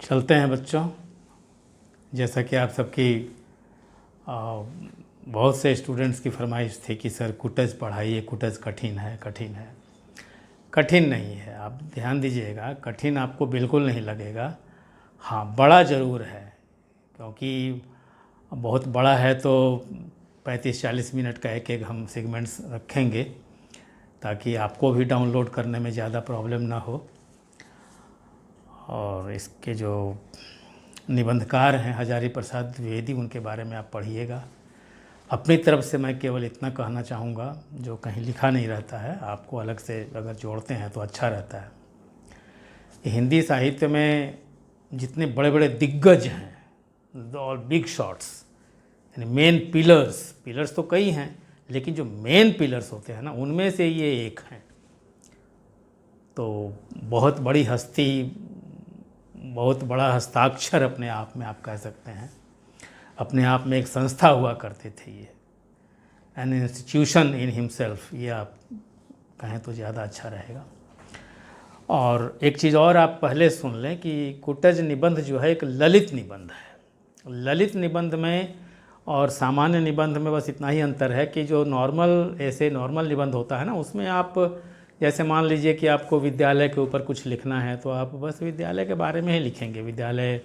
चलते हैं बच्चों। जैसा कि आप सबकी बहुत से स्टूडेंट्स की फरमाइश थी कि सर कुटज पढ़ाइए, कुटज कठिन है, कठिन है। कठिन नहीं है, आप ध्यान दीजिएगा, कठिन आपको बिल्कुल नहीं लगेगा। हाँ, बड़ा ज़रूर है, क्योंकि बहुत बड़ा है तो 35-40 मिनट का एक हम सेगमेंट्स रखेंगे ताकि आपको भी डाउनलोड करने में ज़्यादा प्रॉब्लम ना हो। और इसके जो निबंधकार हैं हजारी प्रसाद द्विवेदी, उनके बारे में आप पढ़िएगा। अपनी तरफ से मैं केवल इतना कहना चाहूँगा, जो कहीं लिखा नहीं रहता है, आपको अलग से अगर जोड़ते हैं तो अच्छा रहता है। हिंदी साहित्य में जितने बड़े बड़े दिग्गज हैं, ऑल बिग शॉट्स, यानी मेन पिलर्स तो कई हैं, लेकिन जो मेन पिलर्स होते हैं ना, उनमें से ये एक हैं। तो बहुत बड़ी हस्ती, बहुत बड़ा हस्ताक्षर अपने आप में आप कह सकते हैं। अपने आप में एक संस्था हुआ करते थे, ये एन इंस्टीट्यूशन इन हिमसेल्फ, ये आप कहें तो ज़्यादा अच्छा रहेगा। और एक चीज़ और आप पहले सुन लें कि कुटज निबंध जो है एक ललित निबंध है। ललित निबंध में और सामान्य निबंध में बस इतना ही अंतर है कि जो नॉर्मल निबंध होता है ना, उसमें आप जैसे मान लीजिए कि आपको विद्यालय के ऊपर कुछ लिखना है तो आप बस विद्यालय के बारे में ही लिखेंगे। विद्यालय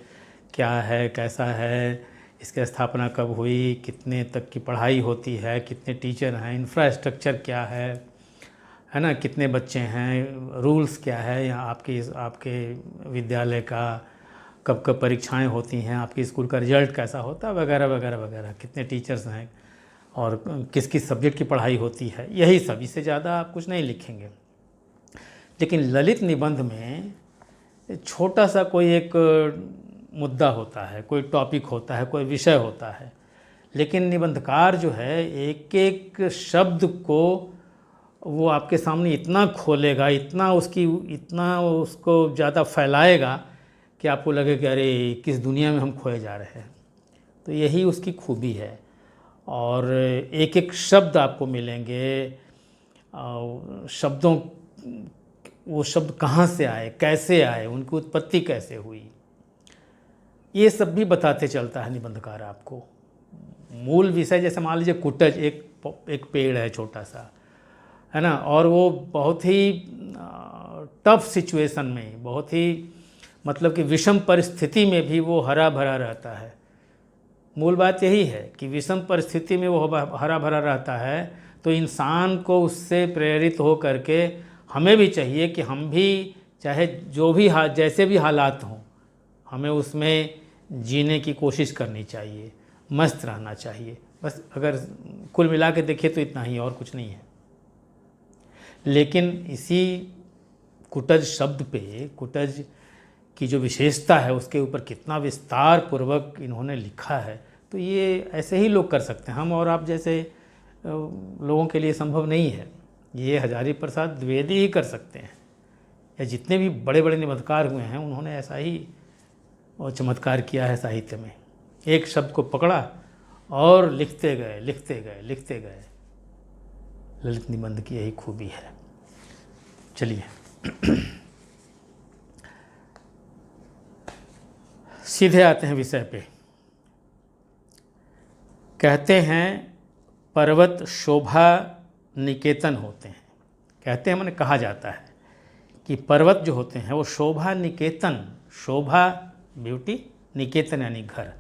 क्या है, कैसा है, इसकी स्थापना कब हुई, कितने तक की पढ़ाई होती है, कितने टीचर हैं, इंफ्रास्ट्रक्चर क्या है ना, कितने बच्चे हैं, रूल्स क्या है यहाँ आपके विद्यालय का, कब कब परीक्षाएं होती हैं, आपकी स्कूल का रिजल्ट कैसा होता है, वगैरह वगैरह वगैरह, कितने टीचर्स हैं और किस किस सब्जेक्ट की पढ़ाई होती है, यही सब। इससे ज़्यादा आप कुछ नहीं लिखेंगे। लेकिन ललित निबंध में छोटा सा कोई एक मुद्दा होता है, कोई टॉपिक होता है, कोई विषय होता है, लेकिन निबंधकार जो है एक एक शब्द को वो आपके सामने इतना खोलेगा, इतना उसको ज़्यादा फैलाएगा कि आपको लगे कि अरे किस दुनिया में हम खोए जा रहे हैं। तो यही उसकी खूबी है। और एक एक शब्द आपको मिलेंगे, वो शब्द कहाँ से आए, कैसे आए, उनकी उत्पत्ति कैसे हुई, ये सब भी बताते चलता है निबंधकार आपको। मूल विषय जैसे मान लीजिए कुटज एक पेड़ है छोटा सा, है ना, और वो बहुत ही टफ सिचुएशन में, बहुत ही मतलब कि विषम परिस्थिति में भी वो हरा भरा रहता है। मूल बात यही है कि विषम परिस्थिति में वो हरा भरा रहता है, तो इंसान को उससे प्रेरित हो करके हमें भी चाहिए कि हम भी चाहे जो भी जैसे भी हालात हों, हमें उसमें जीने की कोशिश करनी चाहिए, मस्त रहना चाहिए। बस अगर कुल मिला के देखिए तो इतना ही, और कुछ नहीं है। लेकिन इसी कुटज शब्द पे, कुटज की जो विशेषता है उसके ऊपर कितना विस्तार पूर्वक इन्होंने लिखा है, तो ये ऐसे ही लोग कर सकते हैं। हम और आप जैसे लोगों के लिए संभव नहीं है। ये हजारी प्रसाद द्विवेदी ही कर सकते हैं, या जितने भी बड़े बड़े निबंधकार हुए हैं उन्होंने ऐसा ही और चमत्कार किया है साहित्य में। एक शब्द को पकड़ा और लिखते गए लिखते गए लिखते गए। ललित निबंध की यही खूबी है। चलिए सीधे आते हैं विषय पे। कहते हैं पर्वत शोभा निकेतन होते हैं। कहते हैं मैंने कहा जाता है कि पर्वत जो होते हैं वो शोभा निकेतन, शोभा ब्यूटी, निकेतन यानी घर।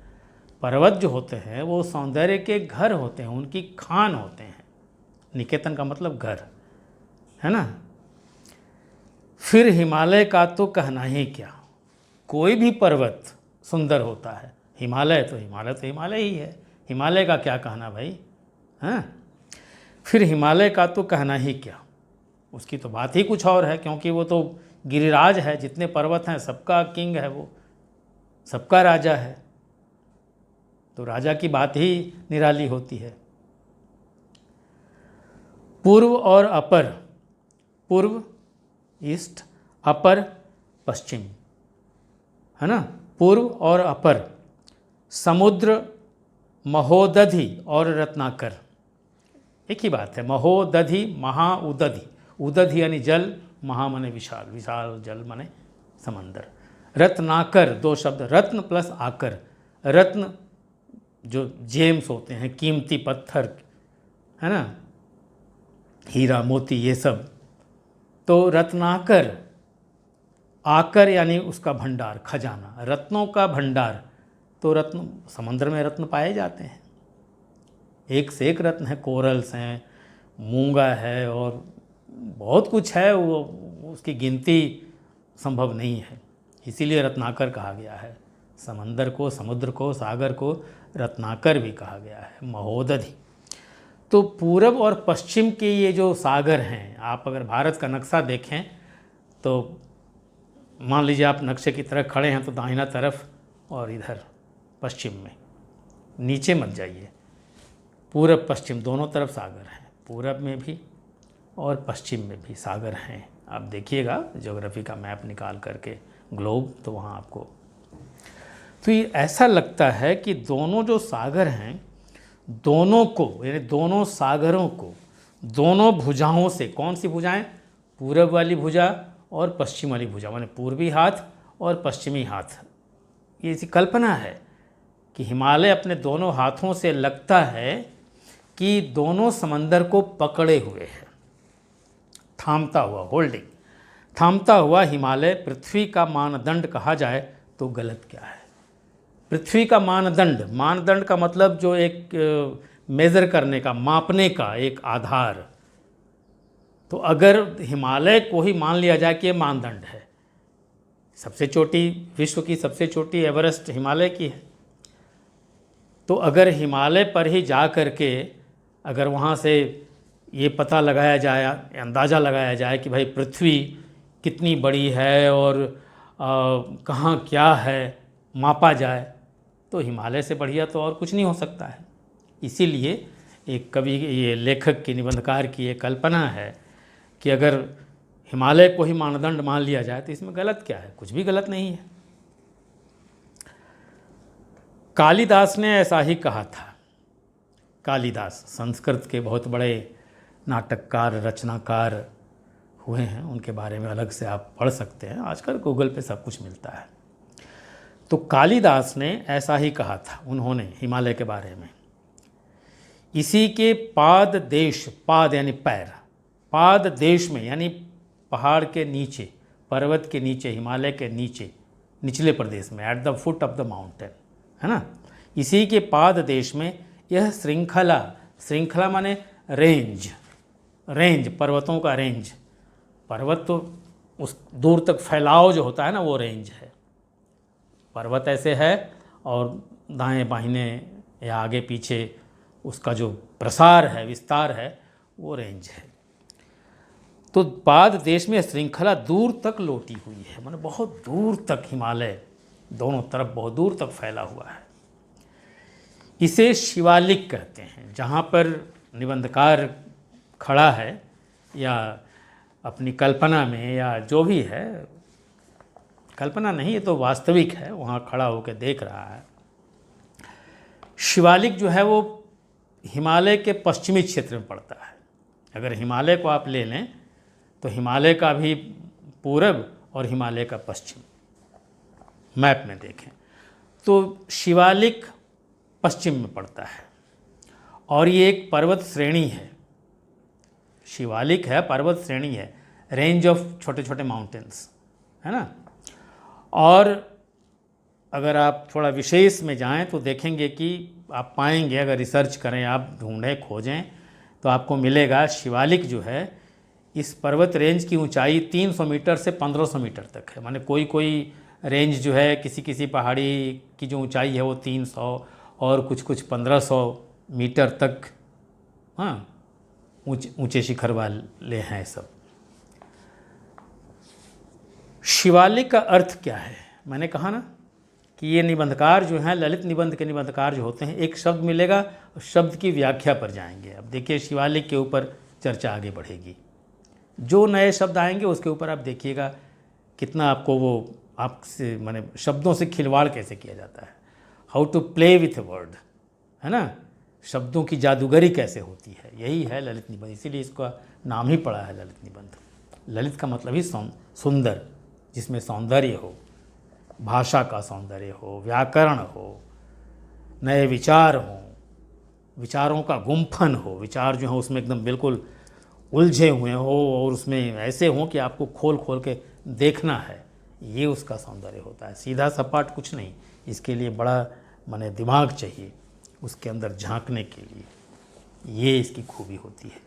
पर्वत जो होते हैं वो सौंदर्य के घर होते हैं, उनकी खान होते हैं। निकेतन का मतलब घर, है ना। फिर हिमालय का तो कहना ही क्या, कोई भी पर्वत सुंदर होता है। हिमालय तो हिमालय ही है, हिमालय का क्या कहना भाई, हैं। फिर हिमालय का तो कहना ही क्या, उसकी तो बात ही कुछ और है, क्योंकि वो तो गिरिराज है। जितने पर्वत हैं सबका किंग है, वो सबका राजा है, तो राजा की बात ही निराली होती है। पूर्व और अपर, पूर्व ईस्ट, अपर पश्चिम, है ना। पूर्व और अपर, समुद्र, महोदधि और रत्नाकर, एक ही बात है। महोदधि, महाउदधि, उदधि यानी जल, महा माने विशाल, विशाल जल माने समंदर, रत्नाकर, दो शब्द, रत्न प्लस आकर। रत्न जो जेम्स होते हैं, कीमती पत्थर, है ना, हीरा मोती ये सब। तो रत्नाकर, आकर यानी उसका भंडार, खजाना, रत्नों का भंडार। तो रत्न, समंदर में रत्न पाए जाते हैं, एक से एक रत्न है, कोरल्स हैं, मूंगा है और बहुत कुछ है, वो उसकी गिनती संभव नहीं है। इसीलिए रत्नाकर कहा गया है समंदर को, समुद्र को, सागर को रत्नाकर भी कहा गया है, महोदधि। तो पूरब और पश्चिम के ये जो सागर हैं, आप अगर भारत का नक्शा देखें तो मान लीजिए आप नक्शे की तरह खड़े हैं तो दाहिना तरफ और इधर पश्चिम में, नीचे मत जाइए, पूरब पश्चिम दोनों तरफ सागर हैं, पूरब में भी और पश्चिम में भी सागर हैं। आप देखिएगा ज्योग्राफी का मैप निकाल करके, ग्लोब, तो वहाँ आपको तो ये ऐसा लगता है कि दोनों जो सागर हैं, दोनों को यानी दोनों सागरों को दोनों भुजाओं से, कौन सी भुजाएं, पूरब वाली भुजा और पश्चिम वाली भुजा, माने पूर्वी हाथ और पश्चिमी हाथ, ये ऐसी कल्पना है कि हिमालय अपने दोनों हाथों से लगता है कि दोनों समंदर को पकड़े हुए है, थामता हुआ, होल्डिंग, थामता हुआ हिमालय पृथ्वी का मानदंड कहा जाए तो गलत क्या है। पृथ्वी का मानदंड, मानदंड का मतलब जो एक मेज़र करने का, मापने का एक आधार। तो अगर हिमालय को ही मान लिया जाए कि ये मानदंड है, सबसे चोटी, विश्व की सबसे चोटी एवरेस्ट हिमालय की है, तो अगर हिमालय पर ही जा कर के अगर वहाँ से ये पता लगाया जाए, अंदाज़ा लगाया जाए कि भाई पृथ्वी कितनी बड़ी है और कहाँ क्या है, मापा जाए, तो हिमालय से बढ़िया तो और कुछ नहीं हो सकता है। इसीलिए एक कवि, ये लेखक की, निबंधकार की ये कल्पना है कि अगर हिमालय को ही मानदंड मान लिया जाए तो इसमें गलत क्या है, कुछ भी गलत नहीं है। कालिदास ने ऐसा ही कहा था। कालिदास संस्कृत के बहुत बड़े नाटककार, रचनाकार हुए हैं, उनके बारे में अलग से आप पढ़ सकते हैं, आजकल गूगल पे सब कुछ मिलता है। तो कालिदास ने ऐसा ही कहा था उन्होंने हिमालय के बारे में, इसी के पाद देश, पाद यानी पैर, पाद देश में यानी पहाड़ के नीचे, पर्वत के नीचे, हिमालय के नीचे, निचले प्रदेश में, at the foot of the mountain, है ना, इसी के पाद देश में यह श्रृंखला, श्रृंखला माने रेंज, रेंज पर्वतों का रेंज, पर्वत तो उस दूर तक फैलाव जो होता है ना वो रेंज है। पर्वत ऐसे है और दाएं बाहिने या आगे पीछे उसका जो प्रसार है, विस्तार है, वो रेंज है। तो पाद देश में श्रृंखला दूर तक लोटी हुई है, माने बहुत दूर तक हिमालय दोनों तरफ बहुत दूर तक फैला हुआ है। इसे शिवालिक कहते हैं। जहाँ पर निबंधकार खड़ा है या अपनी कल्पना में या जो भी है, कल्पना नहीं, ये तो वास्तविक है, वहाँ खड़ा होकर देख रहा है। शिवालिक जो है वो हिमालय के पश्चिमी क्षेत्र में पड़ता है। अगर हिमालय को आप ले लें तो हिमालय का भी पूरब और हिमालय का पश्चिम मैप में देखें तो शिवालिक पश्चिम में पड़ता है और ये एक पर्वत श्रेणी है। शिवालिक है, पर्वत श्रेणी है, रेंज ऑफ छोटे छोटे माउंटेन्स, है ना। और अगर आप थोड़ा विशेष में जाएं तो देखेंगे कि आप पाएंगे, अगर रिसर्च करें, आप ढूंढें, खोजें, तो आपको मिलेगा शिवालिक जो है, इस पर्वत रेंज की ऊंचाई 300 मीटर से 1500 मीटर तक है। माने कोई कोई रेंज जो है, किसी किसी पहाड़ी की जो ऊंचाई है वो 300 और कुछ कुछ 1500 मीटर तक, हाँ, ऊंचे शिखर वाले हैं सब। शिवालिक का अर्थ क्या है? मैंने कहा ना कि ये निबंधकार जो हैं, ललित निबंध के निबंधकार जो होते हैं, एक शब्द मिलेगा और शब्द की व्याख्या पर जाएंगे। अब देखिए शिवालिक के ऊपर चर्चा आगे बढ़ेगी, जो नए शब्द आएंगे उसके ऊपर आप देखिएगा कितना आपको वो आपसे, माने शब्दों से खिलवाड़ कैसे किया जाता है, how to play with a word, है ना, शब्दों की जादूगरी कैसे होती है। यही है ललित निबंध, इसीलिए इसका नाम ही पड़ा है ललित निबंध। ललित का मतलब ही सुंदर, जिसमें सौंदर्य हो, भाषा का सौंदर्य हो, व्याकरण हो, नए विचार हों, विचारों का गुम्फन हो, विचार जो हो उसमें एकदम बिल्कुल उलझे हुए हो और उसमें ऐसे हों कि आपको खोल खोल के देखना है, ये उसका सौंदर्य होता है। सीधा सपाट कुछ नहीं, इसके लिए बड़ा माने दिमाग चाहिए उसके अंदर झांकने के लिए, ये इसकी खूबी होती है।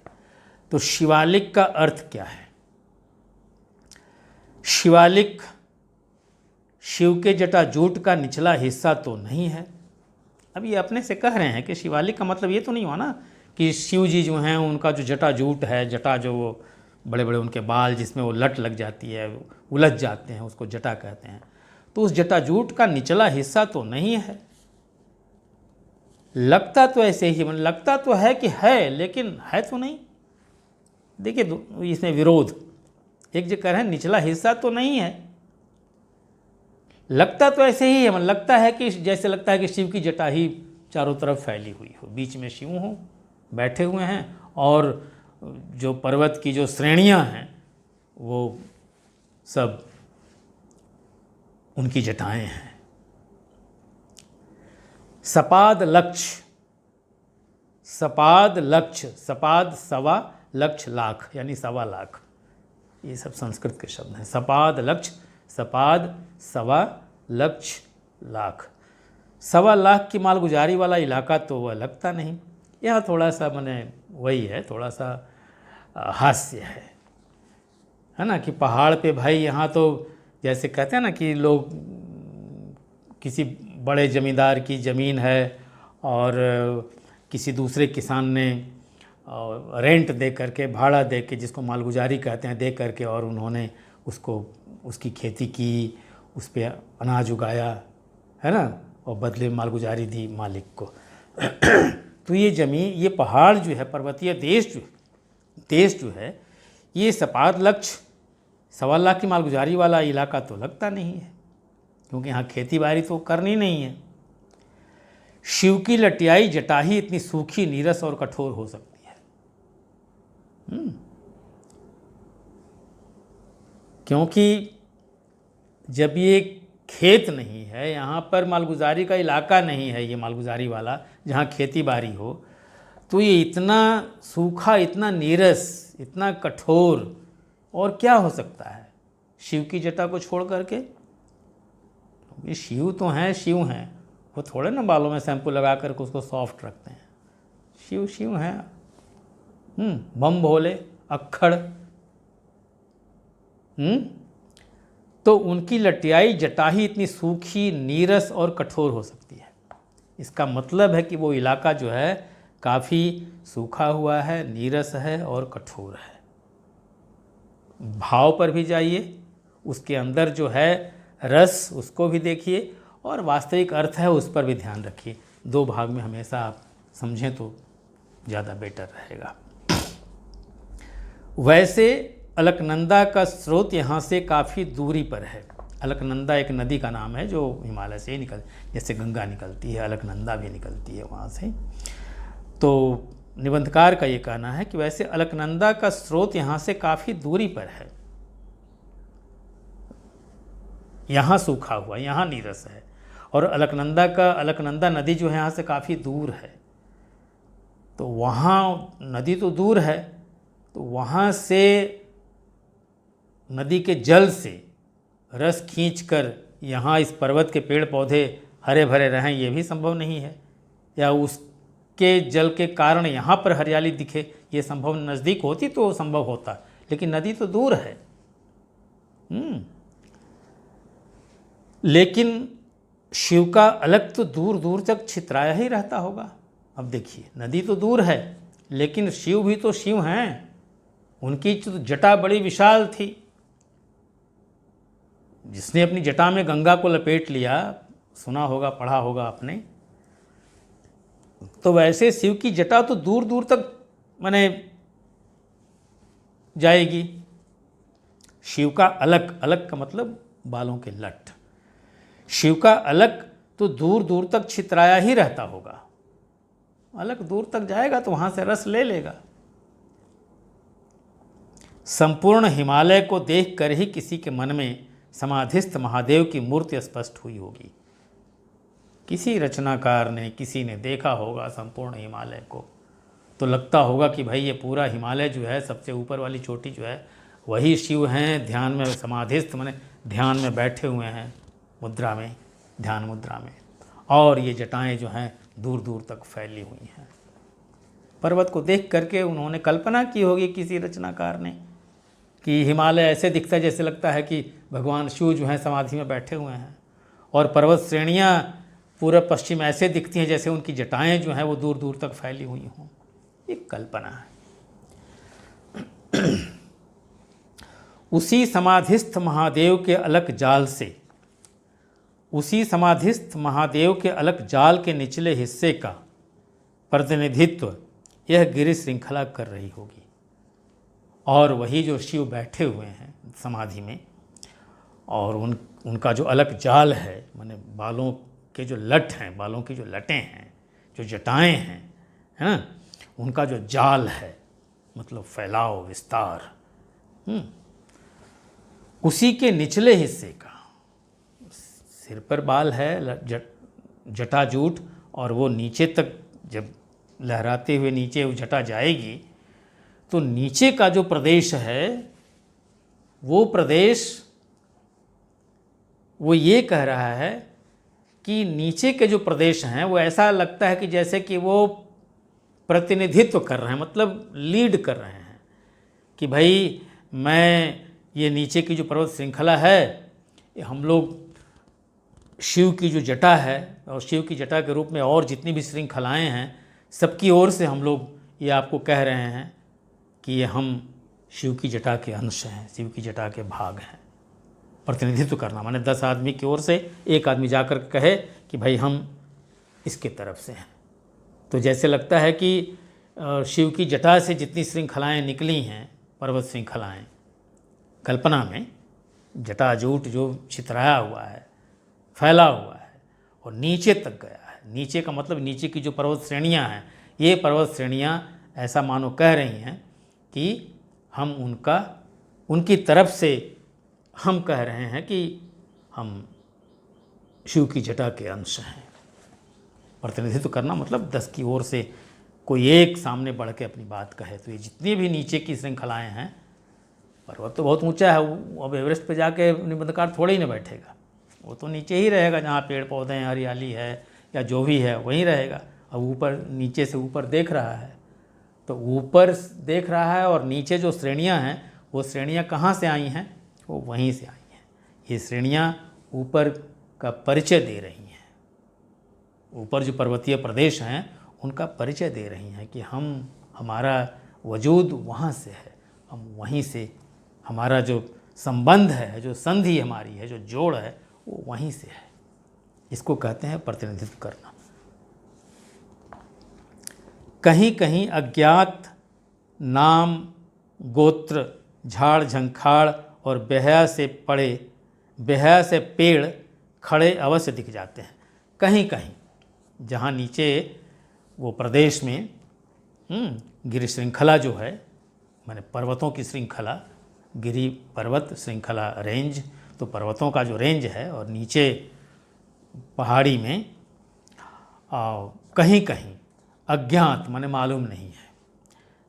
तो शिवालिक का अर्थ क्या है? शिवालिक शिव के जटाजूट का निचला हिस्सा तो नहीं है। अब ये अपने से कह रहे हैं कि शिवालिक का मतलब ये तो नहीं हुआ ना कि शिव जी जो हैं उनका जो जटाजूट है, जटा जो वो बड़े बड़े उनके बाल जिसमें वो लट लग जाती है, उलझ जाते हैं, उसको जटा कहते हैं। तो उस जटाजूट का निचला हिस्सा तो नहीं है। लगता तो ऐसे ही, मतलब लगता तो है कि है, लेकिन है तो नहीं। देखिए इसमें विरोध, एक जो कह रहे हैं निचला हिस्सा तो नहीं है, लगता तो ऐसे ही है, मतलब लगता है कि जैसे लगता है कि शिव की जटा ही चारों तरफ फैली हुई हो, बीच में शिव हो बैठे हुए हैं और जो पर्वत की जो श्रेणियां हैं वो सब उनकी जटाएं हैं। सपाद लक्ष्य, सपाद लक्ष्य, सपाद सवा, लक्ष्य लाख, यानी सवा लाख, ये सब संस्कृत के शब्द हैं। सपाद लक्ष्य, सपाद सवा, लक्ष्य लाख। सवा लाख की मालगुजारी वाला इलाका तो वह लगता नहीं। यह थोड़ा सा मैंने वही है, थोड़ा सा हास्य है ना, कि पहाड़ पे भाई यहाँ तो जैसे कहते हैं ना कि लोग किसी बड़े ज़मींदार की ज़मीन है और किसी दूसरे किसान ने रेंट दे करके, भाड़ा दे के, जिसको मालगुजारी कहते हैं, दे करके और उन्होंने उसको उसकी खेती की, उस पर अनाज उगाया है ना, और बदले में मालगुजारी दी मालिक को। तो ये ज़मीन, ये पहाड़ जो है, पर्वतीय देश जो है, ये सपाद लक्ष्य सवा लाख की मालगुजारी वाला इलाका तो लगता नहीं है, क्योंकि यहाँ खेती बाड़ी तो करनी नहीं है। शिव की लटियाई जटा ही इतनी सूखी, नीरस और कठोर हो सकती है। क्योंकि जब ये खेत नहीं है, यहाँ पर मालगुजारी का इलाका नहीं है, ये मालगुजारी वाला जहाँ खेती बाड़ी हो, तो ये इतना सूखा, इतना नीरस, इतना कठोर और क्या हो सकता है शिव की जटा को छोड़ करके? ये शिव तो हैं, शिव हैं, वो थोड़े ना बालों में शैम्पू लगा करके उसको सॉफ्ट रखते हैं। शिव शिव हैं, बम भोले, अक्खड़। तो उनकी लटियाई जटा ही इतनी सूखी, नीरस और कठोर हो सकती है। इसका मतलब है कि वो इलाका जो है काफ़ी सूखा हुआ है, नीरस है और कठोर है। भाव पर भी जाइए, उसके अंदर जो है रस, उसको भी देखिए, और वास्तविक अर्थ है उस पर भी ध्यान रखिए। दो भाग में हमेशा आप समझें तो ज़्यादा बेटर रहेगा। वैसे अलकनंदा का स्रोत यहाँ से काफ़ी दूरी पर है। अलकनंदा एक नदी का नाम है जो हिमालय से ही जैसे गंगा निकलती है, अलकनंदा भी निकलती है वहाँ से। तो निबंधकार का ये कहना है कि वैसे अलकनंदा का स्रोत यहाँ से काफ़ी दूरी पर है, यहाँ सूखा हुआ, यहाँ नीरस है, और अलकनंदा नदी जो है यहाँ से काफ़ी दूर है। तो वहाँ नदी तो दूर है, तो वहाँ से नदी के जल से रस खींचकर यहाँ इस पर्वत के पेड़ पौधे हरे भरे रहें, ये भी संभव नहीं है, या उसके जल के कारण यहाँ पर हरियाली दिखे, ये संभव, नज़दीक होती तो संभव होता, लेकिन नदी तो दूर है। लेकिन शिव का अलग तो दूर दूर तक छितराया ही रहता होगा। अब देखिए, नदी तो दूर है, लेकिन शिव भी तो शिव हैं, उनकी तो जटा बड़ी विशाल थी। जिसने अपनी जटा में गंगा को लपेट लिया, सुना होगा, पढ़ा होगा आपने, तो वैसे शिव की जटा तो दूर दूर तक माने जाएगी। शिव का अलग, अलग का मतलब बालों के लट, शिव का अलग तो दूर दूर तक छितराया ही रहता होगा। अलग दूर तक जाएगा तो वहां से रस ले लेगा। संपूर्ण हिमालय को देखकर ही किसी के मन में समाधिस्थ महादेव की मूर्ति स्पष्ट हुई होगी। किसी रचनाकार ने, किसी ने देखा होगा संपूर्ण हिमालय को, तो लगता होगा कि भाई ये पूरा हिमालय जो है, सबसे ऊपर वाली चोटी जो है वही शिव हैं, ध्यान में समाधिस्थ माने ध्यान में बैठे हुए हैं, मुद्रा में, ध्यान मुद्रा में, और ये जटाएं जो हैं दूर दूर तक फैली हुई हैं। पर्वत को देख करके उन्होंने कल्पना की होगी किसी रचनाकार ने कि हिमालय ऐसे दिखता है जैसे लगता है कि भगवान शिव जो हैं समाधि में बैठे हुए हैं, और पर्वत श्रेणियाँ पूर्व पश्चिम ऐसे दिखती हैं जैसे उनकी जटाएं जो हैं वो दूर दूर तक फैली हुई हों। एक कल्पना है। उसी समाधिस्थ महादेव के अलग जाल से, उसी समाधिस्थ महादेव के अलग जाल के निचले हिस्से का प्रतिनिधित्व यह गिरि श्रृंखला कर रही होगी। और वही जो शिव बैठे हुए हैं समाधि में, और उनका जो अलग जाल है, माने बालों के जो लट हैं, बालों की जो लटें हैं, जो जटाएं हैं, है ना, उनका जो जाल है, मतलब फैलाव, विस्तार, उसी के निचले हिस्से का, सिर पर बाल है, जटाजूट, और वो नीचे तक जब लहराते हुए नीचे वो जटा जाएगी तो नीचे का जो प्रदेश है वो प्रदेश, वो ये कह रहा है कि नीचे के जो प्रदेश हैं वो ऐसा लगता है कि जैसे कि वो प्रतिनिधित्व कर रहे हैं, मतलब लीड कर रहे हैं कि भाई मैं, ये नीचे की जो पर्वत श्रृंखला है, हम लोग शिव की जो जटा है और शिव की जटा के रूप में और जितनी भी श्रृंखलाएं हैं, सबकी ओर से हम लोग ये आपको कह रहे हैं कि ये हम शिव की जटा के अंश हैं, शिव की जटा के भाग हैं। प्रतिनिधित्व करना माने 10 आदमी की ओर से एक आदमी जाकर कहे कि भाई हम इसके तरफ से हैं, तो जैसे लगता है कि शिव की जटा से जितनी श्रृंखलाएं निकली हैं, पर्वत श्रृंखलाएं, कल्पना में जटाजूट जो छितराया हुआ है, फैला हुआ है और नीचे तक गया है। नीचे का मतलब नीचे की जो पर्वत श्रेणियाँ हैं, ये पर्वत श्रेणियाँ ऐसा मानो कह रही हैं कि हम उनकी तरफ से हम कह रहे हैं कि हम शिव की जटा के अंश हैं। प्रतिनिधित्व करना मतलब 10 की ओर से कोई एक सामने बढ़ के अपनी बात कहे। तो ये जितनी भी नीचे की श्रृंखलाएं हैं, पर्वत तो बहुत ऊंचा है, वो अब एवरेस्ट पे जाके निबंधकार थोड़े ही ना बैठेगा, वो तो नीचे ही रहेगा, जहाँ पेड़ पौधे हैं, हरियाली है या जो भी है वहीं रहेगा। अब ऊपर, नीचे से ऊपर देख रहा है, तो ऊपर देख रहा है और नीचे जो श्रेणियाँ हैं वो श्रेणियाँ कहाँ से आई हैं, वो वहीं से आई हैं। ये श्रेणियाँ ऊपर का परिचय दे रही हैं, ऊपर जो पर्वतीय प्रदेश हैं उनका परिचय दे रही हैं कि हमारा वजूद वहाँ से है, हम वहीं से, हमारा जो संबंध है, जो संधि हमारी है, जो जोड़ है, वो वहीं से है। इसको कहते हैं प्रतिनिधित्व करना। कहीं कहीं अज्ञात नाम, गोत्र, झाड़ झंखाड़ और बेहया से पेड़ खड़े अवश्य दिख जाते हैं। कहीं कहीं जहाँ नीचे वो प्रदेश में गिरि श्रृंखला जो है, माने पर्वतों की श्रृंखला, गिरि पर्वत श्रृंखला रेंज, तो पर्वतों का जो रेंज है, और नीचे पहाड़ी में कहीं कहीं अज्ञात माने मालूम नहीं है।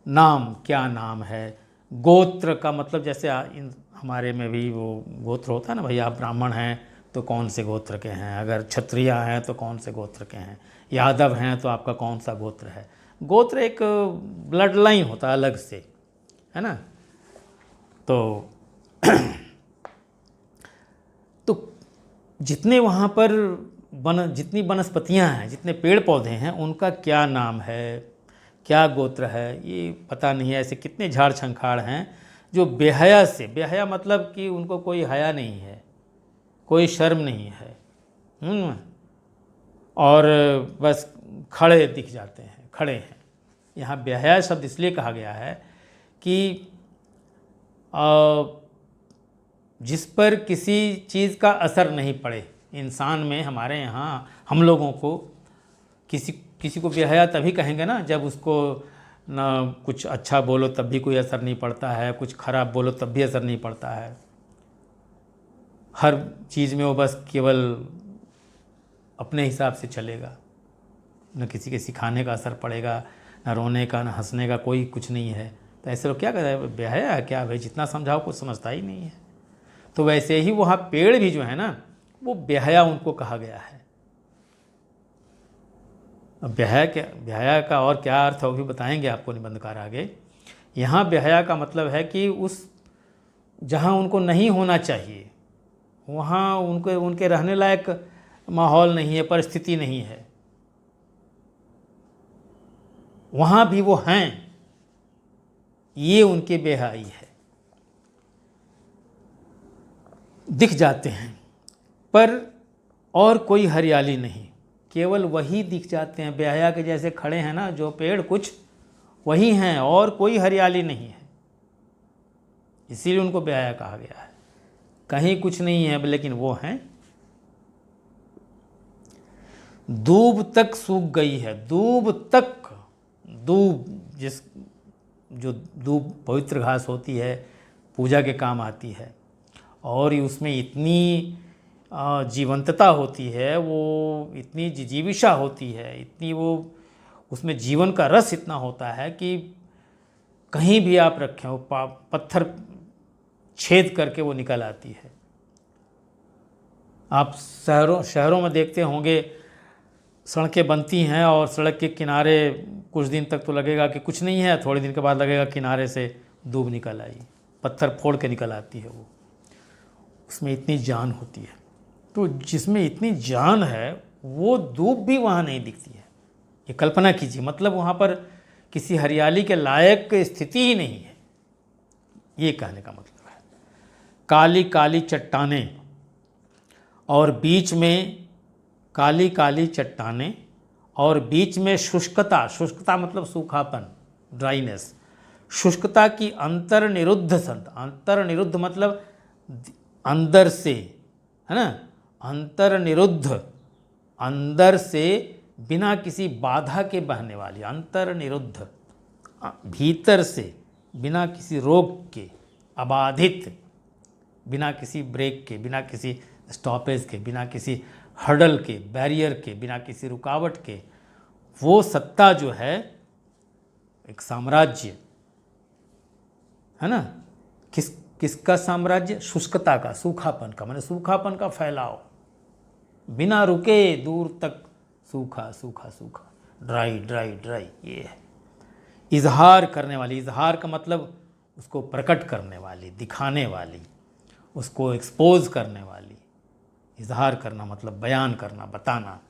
नाम, क्या नाम है, गोत्र का मतलब जैसे हमारे में भी वो गोत्र होता है ना, भाई आप ब्राह्मण हैं तो कौन से गोत्र के हैं, अगर क्षत्रिय हैं तो कौन से गोत्र के हैं, यादव हैं तो आपका कौन सा गोत्र है। गोत्र एक ब्लड लाइन होता है अलग से, है ना। तो जितने वहाँ पर जितनी वनस्पतियाँ हैं, जितने पेड़ पौधे हैं, उनका क्या नाम है, क्या गोत्र है, ये पता नहीं है। ऐसे कितने झाड़ झंखाड़ हैं जो बेहया से, बेहया मतलब कि उनको कोई हया नहीं है, कोई शर्म नहीं है, और बस खड़े दिख जाते हैं, खड़े हैं। यहाँ बेहया शब्द इसलिए कहा गया है कि जिस पर किसी चीज़ का असर नहीं पड़े इंसान में। हमारे यहाँ हम लोगों को किसी को बेहया तभी कहेंगे ना जब उसको ना कुछ अच्छा बोलो तब भी कोई असर नहीं पड़ता है, कुछ खराब बोलो तब भी असर नहीं पड़ता है। हर चीज़ में वो बस केवल अपने हिसाब से चलेगा, न किसी के सिखाने का असर पड़ेगा, न रोने का, न हंसने का, कोई कुछ नहीं है। तो ऐसे लोग क्या कहते हैं, बेहया है क्या भाई, जितना समझाओ कुछ समझता ही नहीं है। तो वैसे ही वहाँ पेड़ भी जो है ना, वो बेहया उनको कहा गया है। अब बेहया का और क्या अर्थ है वो भी बताएंगे आपको निबंधकार आगे। यहाँ बेहया का मतलब है कि उस जहाँ उनको नहीं होना चाहिए, वहाँ उनके रहने लायक माहौल नहीं है, परिस्थिति नहीं है, वहाँ भी वो हैं, ये उनकी बेहयाई है। दिख जाते हैं पर और कोई हरियाली नहीं, केवल वही दिख जाते हैं। बेहया के जैसे खड़े हैं ना जो पेड़, कुछ वही हैं और कोई हरियाली नहीं है, इसीलिए उनको बेहया कहा गया है। कहीं कुछ नहीं है लेकिन वो हैं। दूब तक सूख गई है, दूब तक, दूब जो दूब पवित्र घास होती है, पूजा के काम आती है, और उसमें इतनी जीवंतता होती है, वो इतनी जिजीविषा होती है, इतनी वो उसमें जीवन का रस इतना होता है कि कहीं भी आप रखें वो पत्थर छेद करके वो निकल आती है। आप शहरों में देखते होंगे, सड़कें बनती हैं और सड़क के किनारे कुछ दिन तक तो लगेगा कि कुछ नहीं है, थोड़े दिन के बाद लगेगा किनारे से दूब निकल आई, पत्थर फोड़ के निकल आती है। वो उसमें इतनी जान होती है। तो जिसमें इतनी जान है वो दूब भी वहाँ नहीं दिखती है। ये कल्पना कीजिए, मतलब वहाँ पर किसी हरियाली के लायक स्थिति ही नहीं है, ये कहने का मतलब है। काली काली चट्टानें और बीच में काली काली चट्टानें और बीच में शुष्कता, शुष्कता मतलब सूखापन, ड्राइनेस, शुष्कता की अंतर्निरुद्ध संत, अंतर्निरुद्ध मतलब अंदर से, है ना, अंतर्निरुद्ध, अंदर से बिना किसी बाधा के बहने वाली, अंतर्निरुद्ध, भीतर से बिना किसी रोक के, अबाधित, बिना किसी ब्रेक के, बिना किसी स्टॉपेज के, बिना किसी हर्डल के, बैरियर के, बिना किसी रुकावट के, वो सत्ता जो है, एक साम्राज्य है ना। किसका साम्राज्य? शुष्कता का, सूखापन का, माने सूखापन का फैलाव, बिना रुके दूर तक सूखा सूखा सूखा, ड्राई ड्राई ड्राई, ये है। इजहार करने वाली, इजहार का मतलब उसको प्रकट करने वाली, दिखाने वाली, उसको एक्सपोज करने वाली। इजहार करना मतलब बयान करना, बताना।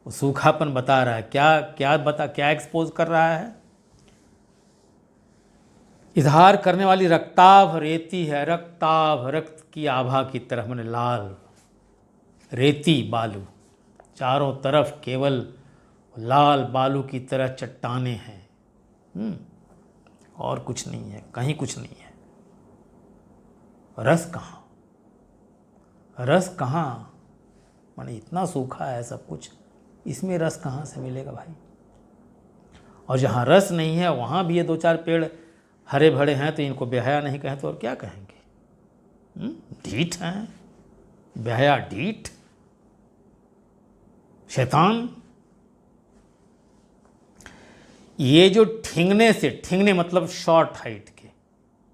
वो सूखापन बता रहा है, क्या एक्सपोज कर रहा है? इजहार करने वाली रक्ताभ रेती है, रक्ताभ, रक्त की आभा की तरह, मैंने लाल रेती बालू, चारों तरफ केवल लाल बालू की तरह चट्टानें हैं, और कुछ नहीं है, कहीं कुछ नहीं है। रस कहाँ, रस कहाँ, माने इतना सूखा है सब कुछ, इसमें रस कहाँ से मिलेगा भाई? और जहाँ रस नहीं है वहाँ भी ये दो चार पेड़ हरे भरे हैं, तो इनको बेहया नहीं कहें तो और क्या कहेंगे? ढीठ हैं, बेहया ढीठ, शैतान। ये जो ठिंगने से, ठिंगने मतलब शॉर्ट हाइट के,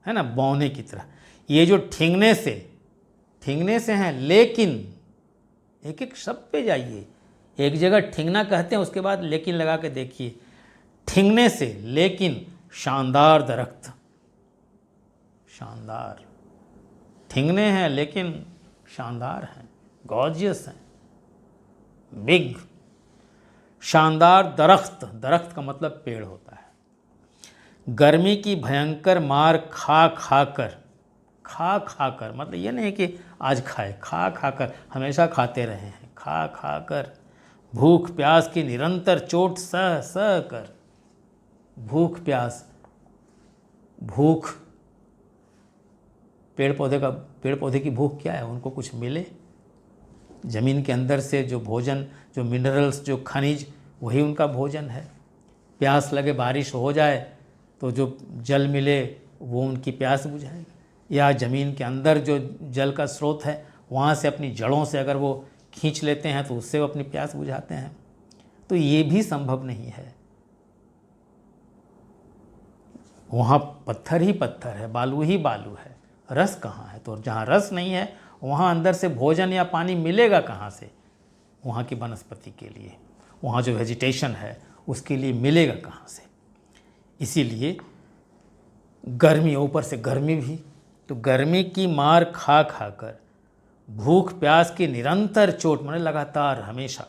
है ना, बौने की तरह, ये जो ठिंगने से हैं, लेकिन एक एक शब्द पे जाइए, एक जगह ठिंगना कहते हैं, उसके बाद लेकिन लगा के देखिए, ठिंगने से लेकिन शानदार दरख्त, शानदार, ठिंगने हैं लेकिन शानदार हैं, गॉर्जियस हैं, बिग, शानदार दरख्त, दरख्त का मतलब पेड़ होता है। गर्मी की भयंकर मार खा खाकर, मतलब ये नहीं कि आज खाए, खा खाकर, हमेशा खाते रहे हैं, खा खाकर, भूख प्यास की निरंतर चोट सह सह कर, भूख प्यास, भूख, पेड़ पौधे की भूख क्या है? उनको कुछ मिले, ज़मीन के अंदर से जो भोजन, जो मिनरल्स, जो खनिज, वही उनका भोजन है। प्यास लगे, बारिश हो जाए तो जो जल मिले वो उनकी प्यास बुझाएगा। या ज़मीन के अंदर जो जल का स्रोत है वहाँ से अपनी जड़ों से अगर वो खींच लेते हैं तो उससे वो अपनी प्यास बुझाते हैं। तो ये भी संभव नहीं है। वहाँ पत्थर ही पत्थर है, बालू ही बालू है, रस कहाँ है? तो जहाँ रस नहीं है वहाँ अंदर से भोजन या पानी मिलेगा कहाँ से? वहाँ की वनस्पति के लिए, वहाँ जो वेजिटेशन है उसके लिए मिलेगा कहाँ से? इसीलिए गर्मी, ऊपर से गर्मी भी, तो गर्मी की मार खा खा कर, भूख प्यास की निरंतर चोट, माने लगातार हमेशा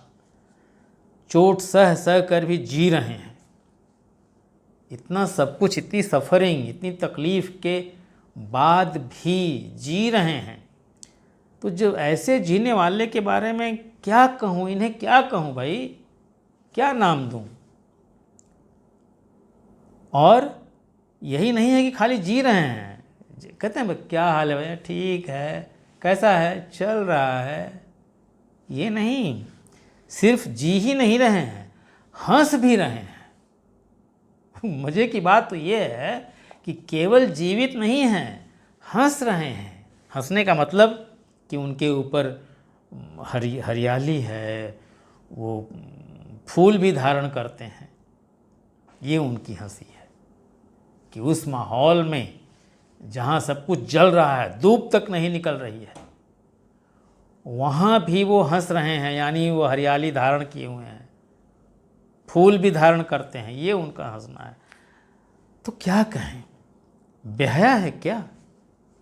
चोट सह सह कर भी जी रहे हैं। इतना सब कुछ, इतनी सफरिंग, इतनी तकलीफ़ के बाद भी जी रहे हैं। तो जो ऐसे जीने वाले के बारे में क्या कहूँ, इन्हें क्या कहूँ भाई, क्या नाम दूँ? और यही नहीं है कि खाली जी रहे हैं, कहते हैं क्या हाल है भैया, ठीक है, कैसा है, चल रहा है। ये नहीं, सिर्फ जी ही नहीं रहे हैं, हंस भी रहे हैं। मज़े की बात तो ये है कि केवल जीवित नहीं हैं, हंस रहे हैं। हंसने का मतलब कि उनके ऊपर हरियाली है, वो फूल भी धारण करते हैं। ये उनकी हंसी है कि उस माहौल में जहाँ सब कुछ जल रहा है, धूप तक नहीं निकल रही है, वहाँ भी वो हंस रहे हैं, यानी वो हरियाली धारण किए हुए हैं, फूल भी धारण करते हैं। ये उनका हंसना है। तो क्या कहें, बेहया है क्या?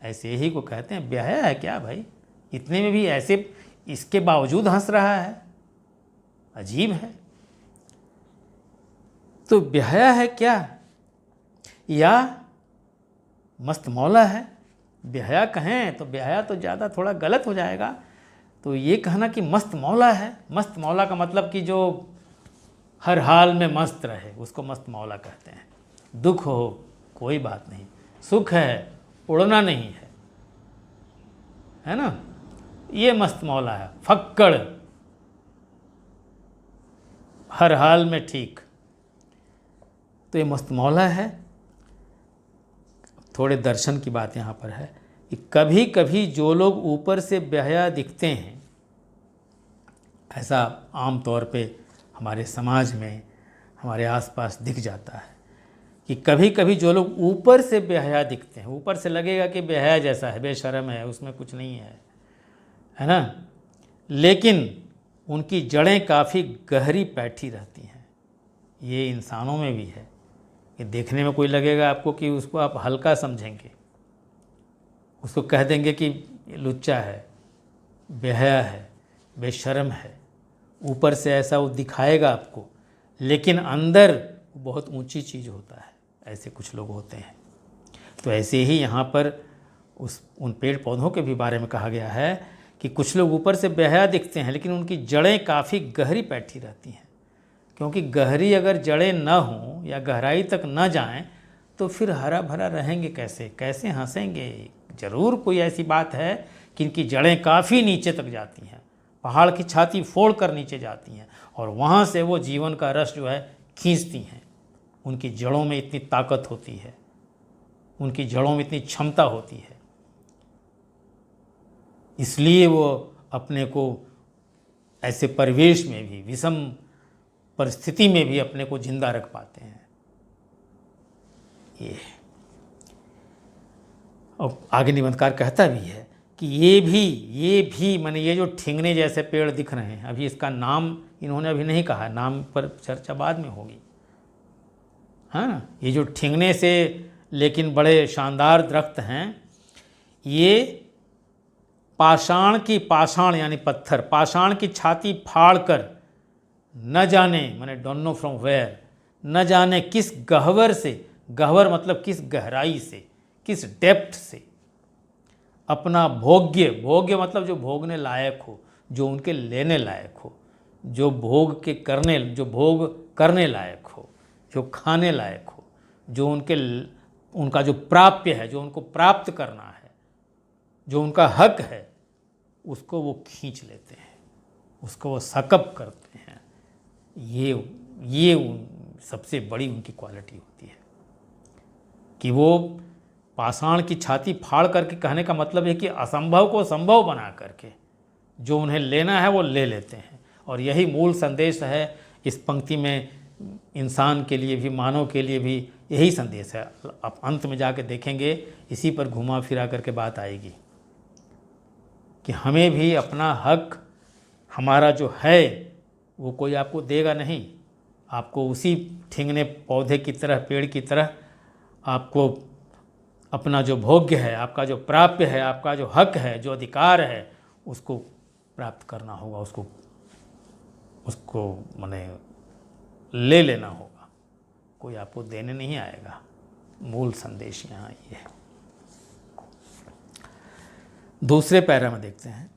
ऐसे ही को कहते हैं, बेहया है क्या भाई? इतने में भी ऐसे, इसके बावजूद हंस रहा है, अजीब है। तो बेहया है क्या या मस्त मौला है? बेहया कहें तो बेहया तो ज़्यादा थोड़ा गलत हो जाएगा। तो ये कहना कि मस्त मौला है, मस्त मौला का मतलब कि जो हर हाल में मस्त रहे, उसको मस्त मौला कहते हैं। दुख हो कोई बात नहीं, सुख है उड़ना नहीं है ना, ये मस्त मौला है। फक्कड़, हर हाल में ठीक, तो ये मस्त मौला है। थोड़े दर्शन की बात यहाँ पर है कि कभी कभी जो लोग ऊपर से बेहया दिखते हैं, ऐसा आम तौर पे हमारे समाज में, हमारे आसपास दिख जाता है कि कभी कभी जो लोग ऊपर से बेहया दिखते हैं, ऊपर से लगेगा कि बेहया जैसा है, बेशर्म है, उसमें कुछ नहीं है ना, लेकिन उनकी जड़ें काफ़ी गहरी बैठी रहती हैं। ये इंसानों में भी है कि देखने में कोई लगेगा आपको कि उसको आप हल्का समझेंगे, उसको कह देंगे कि लुच्चा है, बेहया है, बेशर्म है, ऊपर से ऐसा वो दिखाएगा आपको, लेकिन अंदर बहुत ऊंची चीज़ होता है। ऐसे कुछ लोग होते हैं। तो ऐसे ही यहाँ पर उन पेड़ पौधों के भी बारे में कहा गया है कि कुछ लोग ऊपर से बेहया दिखते हैं, लेकिन उनकी जड़ें काफ़ी गहरी बैठी रहती हैं। क्योंकि गहरी अगर जड़ें न हों या गहराई तक न जाएं तो फिर हरा भरा रहेंगे कैसे, कैसे हंसेंगे? ज़रूर कोई ऐसी बात है कि इनकी जड़ें काफ़ी नीचे तक जाती हैं, पहाड़ की छाती फोड़ कर नीचे जाती हैं, और वहाँ से वो जीवन का रस जो है खींचती हैं। उनकी जड़ों में इतनी ताकत होती है, उनकी जड़ों में इतनी क्षमता होती है, इसलिए वो अपने को ऐसे परिवेश में भी, विषम परिस्थिति में भी अपने को जिंदा रख पाते हैं। ये और आगे निबंधकार कहता भी है कि ये भी माने ये जो ठिंगने जैसे पेड़ दिख रहे हैं, अभी इसका नाम इन्होंने अभी नहीं कहा, नाम पर चर्चा बाद में होगी। हाँ, ये जो ठिंगने से लेकिन बड़े शानदार दरख्त हैं, ये पाषाण यानी पत्थर, पाषाण की छाती फाड़ कर न जाने, माने डोंट नो फ्रॉम वेयर, न जाने किस गहवर से, गहवर मतलब किस गहराई से, किस डेप्थ से अपना भोग्य मतलब जो भोगने लायक हो, जो उनके लेने लायक हो, जो भोग करने लायक हो, जो खाने लायक हो, जो उनका जो प्राप्य है, जो उनको प्राप्त करना है, जो उनका हक है, उसको वो खींच लेते हैं, उसको वो सकअप करते हैं। ये सबसे बड़ी उनकी क्वालिटी होती है कि वो पाषाण की छाती फाड़ करके कहने का मतलब है कि असंभव को संभव बना करके जो उन्हें लेना है वो ले लेते हैं। और यही मूल संदेश है इस पंक्ति में, इंसान के लिए भी, मानव के लिए भी यही संदेश है। अब अंत में जाके देखेंगे इसी पर घुमा फिरा करके बात आएगी कि हमें भी अपना हक, हमारा जो है वो कोई आपको देगा नहीं। आपको उसी ठिंगने पौधे की तरह, पेड़ की तरह आपको अपना जो भोग्य है, आपका जो प्राप्य है, आपका जो हक है, जो अधिकार है, उसको प्राप्त करना होगा, उसको माने ले लेना होगा, कोई आपको देने नहीं आएगा। मूल संदेश यहाँ ये है। दूसरे पैरा में देखते हैं,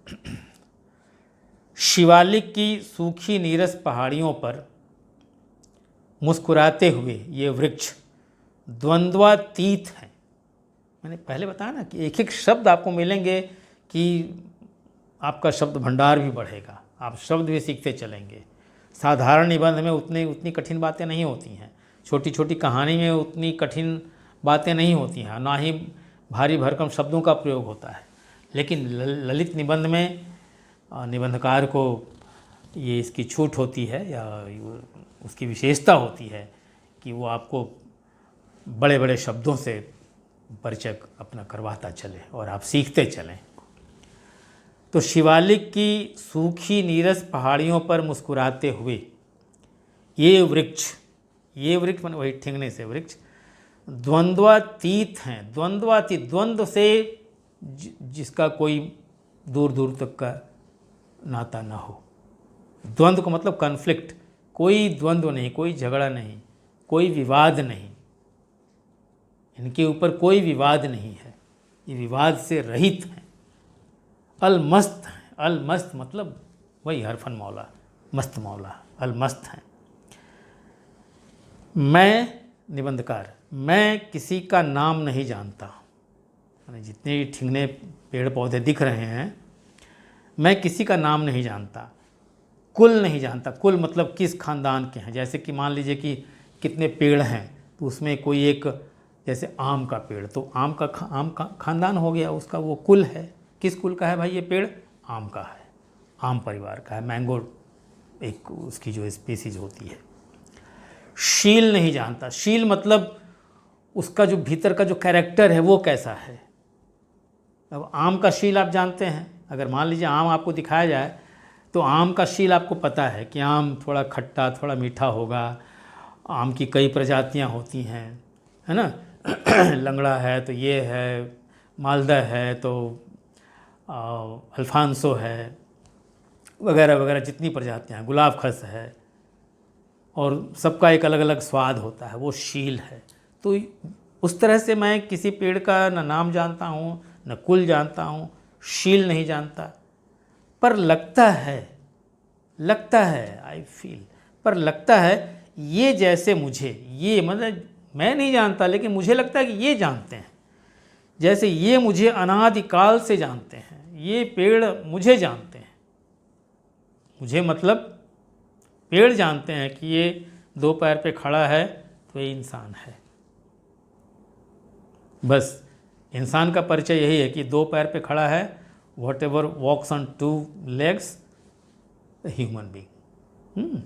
शिवालिक की सूखी नीरस पहाड़ियों पर मुस्कुराते हुए ये वृक्ष द्वंद्वातीत हैं। मैंने पहले बताया ना कि एक एक शब्द आपको मिलेंगे कि आपका शब्द भंडार भी बढ़ेगा, आप शब्द भी सीखते चलेंगे। साधारण निबंध में उतनी कठिन बातें नहीं होती हैं, छोटी छोटी कहानी में उतनी कठिन बातें नहीं होती हैं, ना ही भारी भरकम शब्दों का प्रयोग होता है। लेकिन ललित निबंध में निबंधकार को ये इसकी छूट होती है या उसकी विशेषता होती है कि वो आपको बड़े बड़े शब्दों से परिचय अपना करवाता चले और आप सीखते चलें। तो शिवालिक की सूखी नीरस पहाड़ियों पर मुस्कुराते हुए ये वृक्ष मन वही ठिंगने से वृक्ष द्वंद्वातीत हैं। द्वंद्वातीत, द्वंद्व से जिसका कोई दूर दूर तक का नाता ना हो। द्वंद्व का मतलब कन्फ्लिक्ट, कोई द्वंद्व नहीं, कोई झगड़ा नहीं, कोई विवाद नहीं, इनके ऊपर कोई विवाद नहीं है, ये विवाद से रहित हैं। अलमस्त हैं, अलमस्त मतलब वही हरफन मौला, मस्त मौला, अलमस्त हैं। मैं निबंधकार, मैं किसी का नाम नहीं जानता, यानी जितने भी ठिंगने पेड़ पौधे दिख रहे हैं मैं किसी का नाम नहीं जानता, कुल नहीं जानता। कुल मतलब किस खानदान के हैं। जैसे कि मान लीजिए कि कितने पेड़ हैं तो उसमें कोई एक, जैसे आम का पेड़, तो आम का खानदान हो गया, उसका वो कुल है। किस कुल का है भाई ये पेड़? आम का है, आम परिवार का है, मैंगो एक उसकी जो स्पीसीज होती है। शील नहीं जानता, शील मतलब उसका जो भीतर का जो कैरेक्टर है वो कैसा है। अब आम का शील आप जानते हैं, अगर मान लीजिए आम आपको दिखाया जाए तो आम का शील आपको पता है कि आम थोड़ा खट्टा थोड़ा मीठा होगा। आम की कई प्रजातियां होती हैं, है ना। लंगड़ा है तो ये है, मालदा है तो अल्फांसो है, वगैरह वगैरह जितनी प्रजातियां हैं, गुलाब खस है, और सबका एक अलग अलग स्वाद होता है, वो शील है। तो उस तरह से मैं किसी पेड़ का न नाम जानता हूँ, न कुल जानता हूँ, शील नहीं जानता। पर लगता है आई फील, पर लगता है ये जैसे मुझे, ये मतलब मैं नहीं जानता लेकिन मुझे लगता है कि ये जानते हैं, जैसे ये मुझे अनादिकाल से जानते हैं, ये पेड़ मुझे जानते हैं। मुझे मतलब पेड़ जानते हैं कि ये दो पैर पे खड़ा है तो ये इंसान है। बस इंसान का परिचय यही है कि दो पैर पे खड़ा है, whatever walks on two legs human being,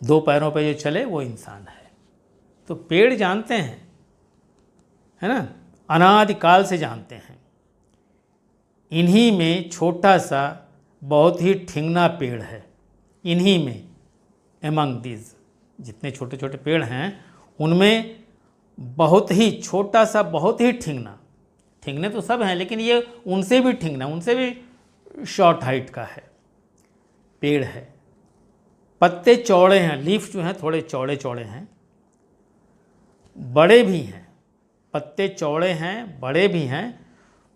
दो पैरों पे जो चले वो इंसान है। तो पेड़ जानते हैं, है ना, अनादिकाल से जानते हैं। इन्हीं में छोटा सा बहुत ही ठिंगना पेड़ है, इन्हीं में, एमंग दीज, जितने छोटे छोटे पेड़ हैं उनमें बहुत ही छोटा सा, बहुत ही ठिंगना, ठिंगने तो सब हैं लेकिन ये उनसे भी ठिंगना, उनसे भी शॉर्ट हाइट का है पेड़ है। पत्ते चौड़े हैं, लीफ जो हैं थोड़े चौड़े चौड़े हैं, बड़े भी हैं, पत्ते चौड़े हैं, बड़े भी हैं।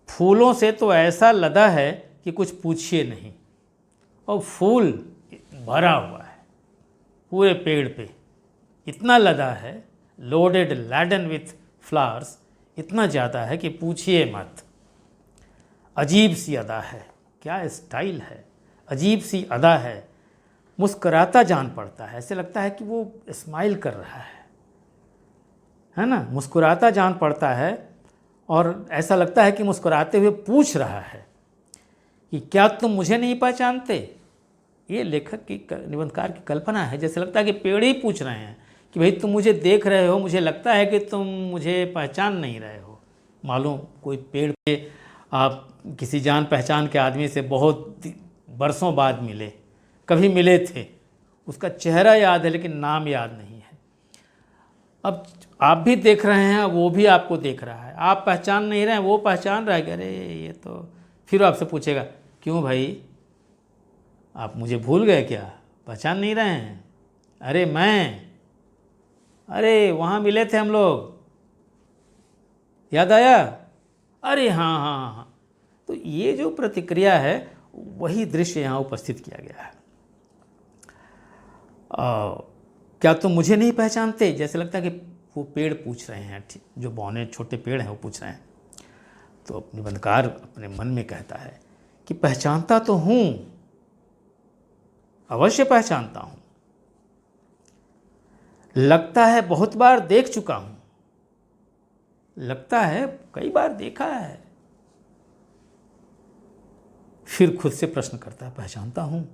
फूलों से तो ऐसा लदा है कि कुछ पूछिए नहीं, और फूल भरा हुआ है पूरे पेड़ पे, इतना लदा है, लोडेड लैडन विथ फ्लावर्स, इतना ज़्यादा है कि पूछिए मत। अजीब सी अदा है, क्या स्टाइल है, अजीब सी अदा है। मुस्कुराता जान पड़ता है, ऐसे लगता है कि वो स्माइल कर रहा है ना, मुस्कुराता जान पड़ता है। और ऐसा लगता है कि मुस्कुराते हुए पूछ रहा है कि क्या तुम मुझे नहीं पहचानते। ये लेखक की निबंधकार की कल्पना है। जैसे लगता है कि पेड़ ही पूछ रहे हैं कि भाई तुम मुझे देख रहे हो, मुझे लगता है कि तुम मुझे पहचान नहीं रहे हो। मालूम कोई पेड़ पे आप किसी जान पहचान के आदमी से बहुत बरसों बाद मिले, कभी मिले थे, उसका चेहरा याद है लेकिन नाम याद नहीं है। अब आप भी देख रहे हैं, वो भी आपको देख रहा है, आप पहचान नहीं रहे हैं, वो पहचान रहा है कि अरे ये तो, फिर आपसे पूछेगा क्यों भाई आप मुझे भूल गए क्या, पहचान नहीं रहे हैं। अरे अरे वहाँ मिले थे हम लोग, याद आया, अरे हाँ हाँ हाँ हाँ। तो ये जो प्रतिक्रिया है वही दृश्य यहाँ उपस्थित किया गया है। क्या तुम मुझे नहीं पहचानते, जैसे लगता है कि वो पेड़ पूछ रहे हैं, जो बौने छोटे पेड़ हैं वो पूछ रहे हैं। तो निबंधकार अपने मन में कहता है कि पहचानता तो हूँ, अवश्य पहचानता हूँ, लगता है बहुत बार देख चुका हूँ, लगता है कई बार देखा है। फिर खुद से प्रश्न करता है पहचानता हूँ,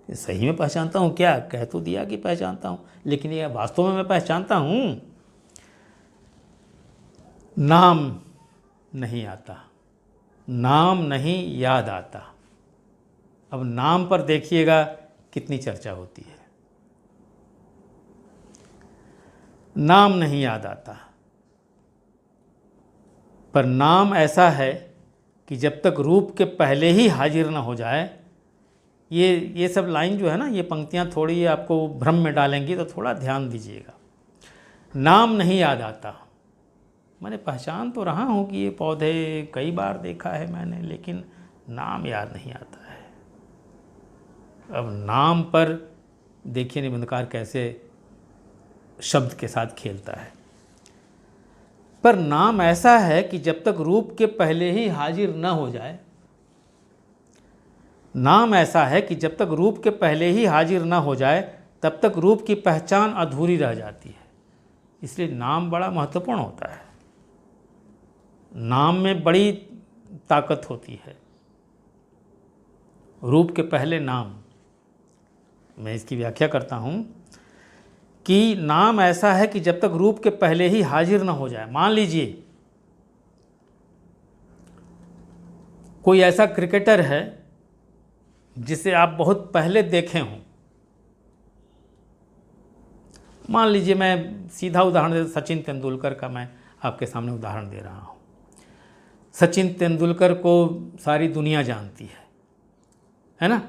सही में पहचानता हूँ क्या, कह तो दिया कि पहचानता हूँ, लेकिन ये वास्तव में मैं पहचानता हूँ। नाम नहीं आता, नाम नहीं याद आता। अब नाम पर देखिएगा कितनी चर्चा होती है। नाम नहीं याद आता, पर नाम ऐसा है कि जब तक रूप के पहले ही हाजिर ना हो जाए, ये सब लाइन जो है ना, ये पंक्तियाँ थोड़ी आपको भ्रम में डालेंगी, तो थोड़ा ध्यान दीजिएगा। नाम नहीं याद आता, मैंने पहचान तो रहा हूँ कि ये पौधे कई बार देखा है मैंने, लेकिन नाम याद नहीं आता है। अब नाम पर देखिए निबंधकार कैसे शब्द के साथ खेलता है। पर नाम ऐसा है कि जब तक रूप के पहले ही हाजिर न हो जाए, नाम ऐसा है कि जब तक रूप के पहले ही हाजिर न हो जाए तब तक रूप की पहचान अधूरी रह जाती है। इसलिए नाम बड़ा महत्वपूर्ण होता है। नाम में बड़ी ताकत होती है। रूप के पहले नाम, मैं इसकी व्याख्या करता हूँ कि नाम ऐसा है कि जब तक रूप के पहले ही हाजिर न हो जाए। मान लीजिए कोई ऐसा क्रिकेटर है जिसे आप बहुत पहले देखे हों। मान लीजिए, मैं सीधा उदाहरण दे, सचिन तेंदुलकर का मैं आपके सामने उदाहरण दे रहा हूँ। सचिन तेंदुलकर को सारी दुनिया जानती है ना।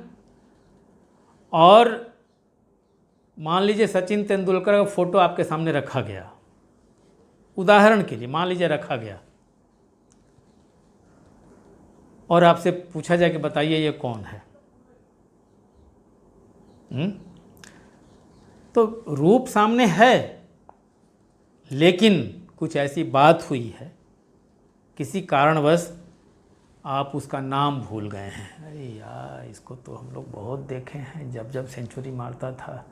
और मान लीजिए सचिन तेंदुलकर का फोटो आपके सामने रखा गया, उदाहरण के लिए मान लीजिए रखा गया, और आपसे पूछा जाए कि बताइए ये कौन है। तो रूप सामने है, लेकिन कुछ ऐसी बात हुई है, किसी कारणवश आप उसका नाम भूल गए हैं। अरे यार, इसको तो हम लोग बहुत देखे हैं, जब जब सेंचुरी मारता था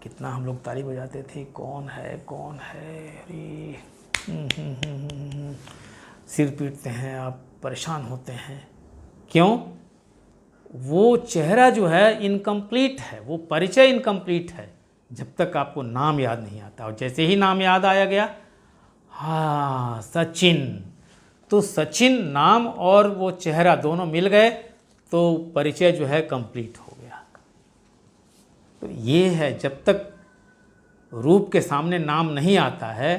कितना हम लोग ताली बजाते थे, कौन है कौन है। अरे सिर पीटते हैं आप, परेशान होते हैं। क्यों? वो चेहरा जो है इनकम्प्लीट है, वो परिचय इनकम्प्लीट है जब तक आपको नाम याद नहीं आता। और जैसे ही नाम याद आया गया, हाँ सचिन, तो सचिन नाम और वो चेहरा दोनों मिल गए तो परिचय जो है कंप्लीट हो गया। तो ये है, जब तक रूप के सामने नाम नहीं आता है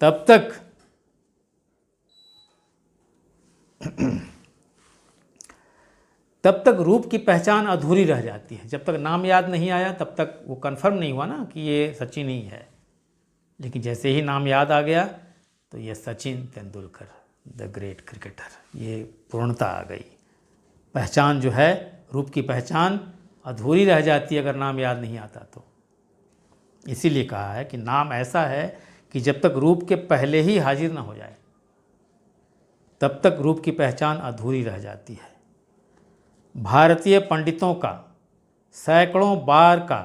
तब तक रूप की पहचान अधूरी रह जाती है। जब तक नाम याद नहीं आया तब तक वो कंफर्म नहीं हुआ ना कि ये सचिन ही है। लेकिन जैसे ही नाम याद आ गया तो ये Sachin Tendulkar, the great cricketer, ये पूर्णता आ गई। पहचान जो है, रूप की पहचान अधूरी रह जाती है अगर नाम याद नहीं आता तो। इसीलिए कहा है कि नाम ऐसा है कि जब तक रूप के पहले ही हाजिर न हो जाए तब तक रूप की पहचान अधूरी रह जाती है। भारतीय पंडितों का सैकड़ों बार का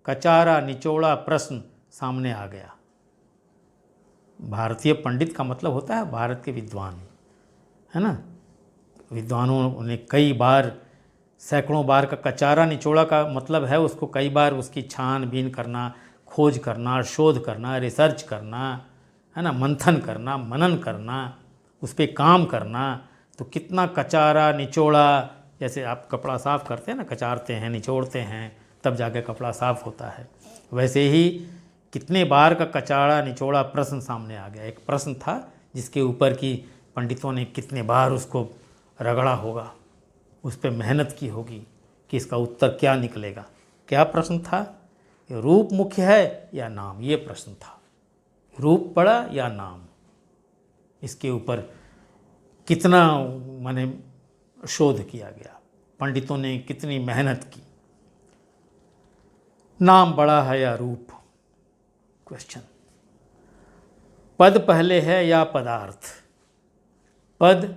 कचारा निचोड़ा प्रश्न सामने आ गया। भारतीय पंडित का मतलब होता है भारत के विद्वान, है ना। विद्वानों ने कई बार, सैकड़ों बार का कचारा निचोड़ा का मतलब है उसको कई बार उसकी छानबीन करना, खोज करना, शोध करना, रिसर्च करना, है ना, मंथन करना, मनन करना, उस पर काम करना। तो कितना कचारा निचोड़ा, जैसे आप कपड़ा साफ़ करते हैं ना, कचारते हैं, निचोड़ते हैं, तब जाके कपड़ा साफ़ होता है, वैसे ही कितने बार का कचारा निचोड़ा प्रश्न सामने आ गया। एक प्रश्न था जिसके ऊपर की पंडितों ने कितने बार उसको रगड़ा होगा, उस पर मेहनत की होगी कि इसका उत्तर क्या निकलेगा। क्या प्रश्न था? रूप मुख्य है या नाम, ये प्रश्न था। रूप बड़ा या नाम, इसके ऊपर कितना माने शोध किया गया, पंडितों ने कितनी मेहनत की। नाम बड़ा है या रूप? क्वेश्चन। पद पहले है या पदार्थ? पद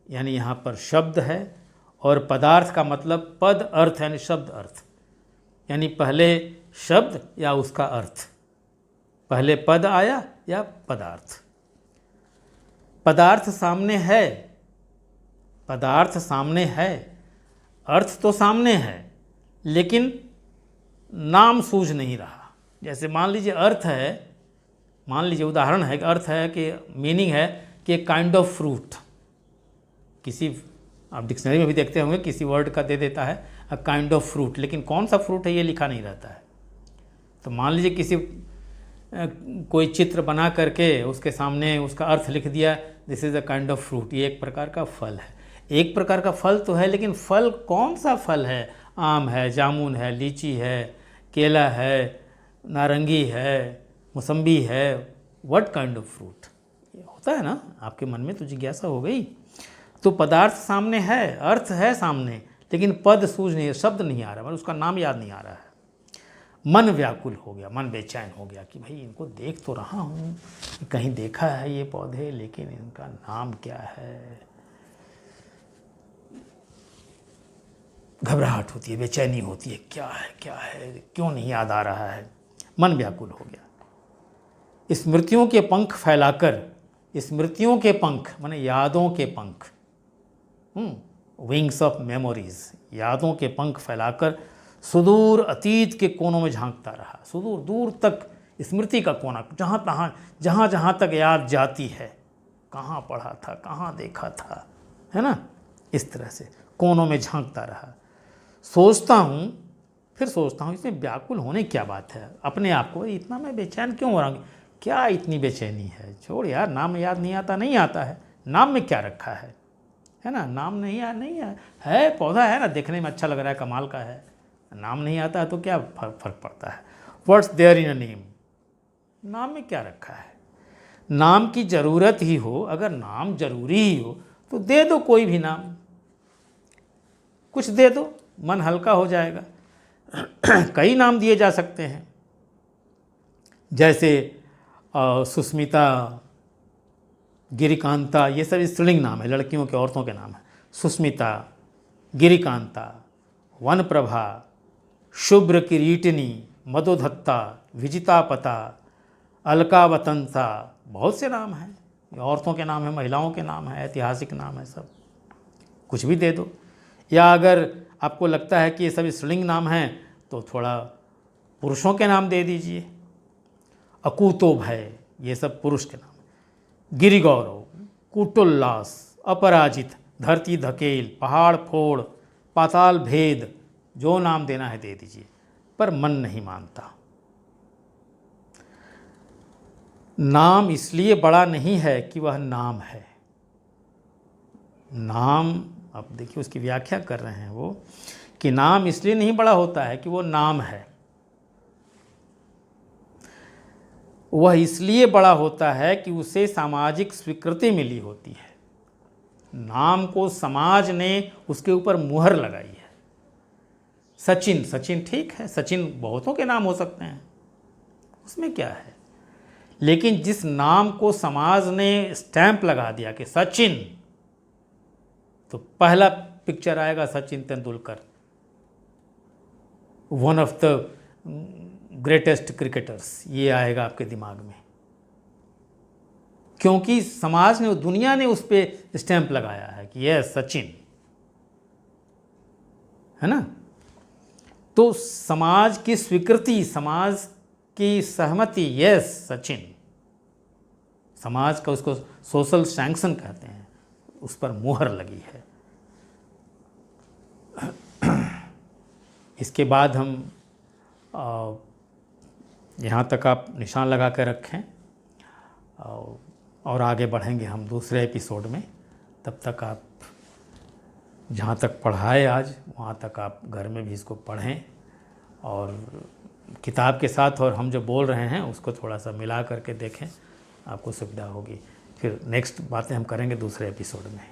यानी यहाँ पर शब्द है, और पदार्थ का मतलब पद अर्थ यानी शब्द अर्थ, यानी पहले शब्द या उसका अर्थ। पहले पद आया या पदार्थ? पदार्थ सामने है, पदार्थ सामने है, अर्थ तो सामने है, लेकिन नाम सूझ नहीं रहा। जैसे मान लीजिए अर्थ है, मान लीजिए उदाहरण है कि अर्थ है कि मीनिंग है कि काइंड ऑफ फ्रूट, किसी, आप डिक्शनरी में भी देखते होंगे किसी वर्ड का दे देता है अ काइंड ऑफ फ्रूट, लेकिन कौन सा फ्रूट है ये लिखा नहीं रहता है। तो मान लीजिए किसी कोई चित्र बना करके उसके सामने उसका अर्थ लिख दिया, this is a kind of fruit, ये एक प्रकार का फल है। एक प्रकार का फल तो है, लेकिन फल कौन सा फल है? आम है, जामुन है, लीची है, केला है, नारंगी है, मौसम्बी है, व्हाट काइंड ऑफ फ्रूट? होता है ना, आपके मन में तो जिज्ञासा हो गई। तो पदार्थ सामने है, अर्थ है सामने, लेकिन पद सूझ नहीं, शब्द नहीं आ रहा, मतलब उसका नाम याद नहीं आ रहा है। मन व्याकुल हो गया, मन बेचैन हो गया कि भाई इनको देख तो रहा हूँ, कहीं देखा है ये पौधे, लेकिन इनका नाम क्या है। घबराहट होती है, बेचैनी होती है, क्या है क्या है, क्यों नहीं याद आ रहा है। मन व्याकुल हो गया। स्मृतियों के पंख फैलाकर, स्मृतियों के पंख माने यादों के पंख, विंग्स ऑफ मेमोरीज, यादों के पंख फैलाकर सुदूर अतीत के कोनों में झांकता रहा। सुदूर दूर तक स्मृति का कोना, जहाँ जहाँ तक याद जाती है, कहाँ पढ़ा था, कहाँ देखा था, है ना, इस तरह से कोनों में झांकता रहा। सोचता हूँ, फिर सोचता हूँ इसमें व्याकुल होने क्या बात है। अपने आप को इतना मैं बेचैन क्यों हो रहा हूँ, क्या इतनी बेचैनी है? छोड़ यार, नाम याद नहीं आता, नहीं आता है, नाम में क्या रखा है ना। नाम नहीं है, पौधा है ना, देखने में अच्छा लग रहा है, कमाल का है, नाम नहीं आता है तो क्या फर्क पड़ता है। What's there in a name? नाम में क्या रखा है? नाम की ज़रूरत ही हो, अगर नाम जरूरी ही हो तो दे दो कोई भी नाम, कुछ दे दो, मन हल्का हो जाएगा। कई नाम दिए जा सकते हैं, जैसे सुस्मिता, गिरिकांता, ये सब स्त्रीलिंग नाम है, लड़कियों के, औरतों के नाम है। सुस्मिता, गिरिकांता, वनप्रभा, शुभ्र किरीटिनी, मधुधत्ता, विजितापता, अलकावतंसा, बहुत से नाम हैं। ये औरतों के नाम है, महिलाओं के नाम है, ऐतिहासिक नाम है, सब कुछ भी दे दो। या अगर आपको लगता है कि ये सब स्त्रीलिंग नाम हैं तो थोड़ा पुरुषों के नाम दे दीजिए। अकूतो भय, ये सब पुरुष के नाम। गिरिगौरव, कूटोल्लास, अपराजित, धरती धकेल, पहाड़ फोड़, पाताल भेद, जो नाम देना है दे दीजिए, पर मन नहीं मानता। नाम इसलिए बड़ा नहीं है कि वह नाम है। नाम, अब देखिए उसकी व्याख्या कर रहे हैं वो, कि नाम इसलिए नहीं बड़ा होता है कि वो नाम है, वह इसलिए बड़ा होता है कि उसे सामाजिक स्वीकृति मिली होती है। नाम को समाज ने उसके ऊपर मुहर लगाई है। सचिन, सचिन ठीक है, सचिन बहुतों के नाम हो सकते हैं, उसमें क्या है, लेकिन जिस नाम को समाज ने स्टैंप लगा दिया कि सचिन, तो पहला पिक्चर आएगा Sachin Tendulkar, one of the greatest cricketers, ये आएगा आपके दिमाग में। क्योंकि समाज ने, दुनिया ने उस पर स्टैंप लगाया है कि यह सचिन है ना। तो समाज की स्वीकृति, समाज की सहमति, यस सचिन, समाज का उसको सोशल सैंक्शन कहते हैं, उस पर मुहर लगी है। इसके बाद हम यहाँ तक आप निशान लगा कर रखें और आगे बढ़ेंगे हम दूसरे एपिसोड में। तब तक आप जहाँ तक पढ़ाए आज, वहाँ तक आप घर में भी इसको पढ़ें और किताब के साथ और हम जो बोल रहे हैं उसको थोड़ा सा मिला करके देखें, आपको सुविधा होगी। फिर नेक्स्ट बातें हम करेंगे दूसरे एपिसोड में।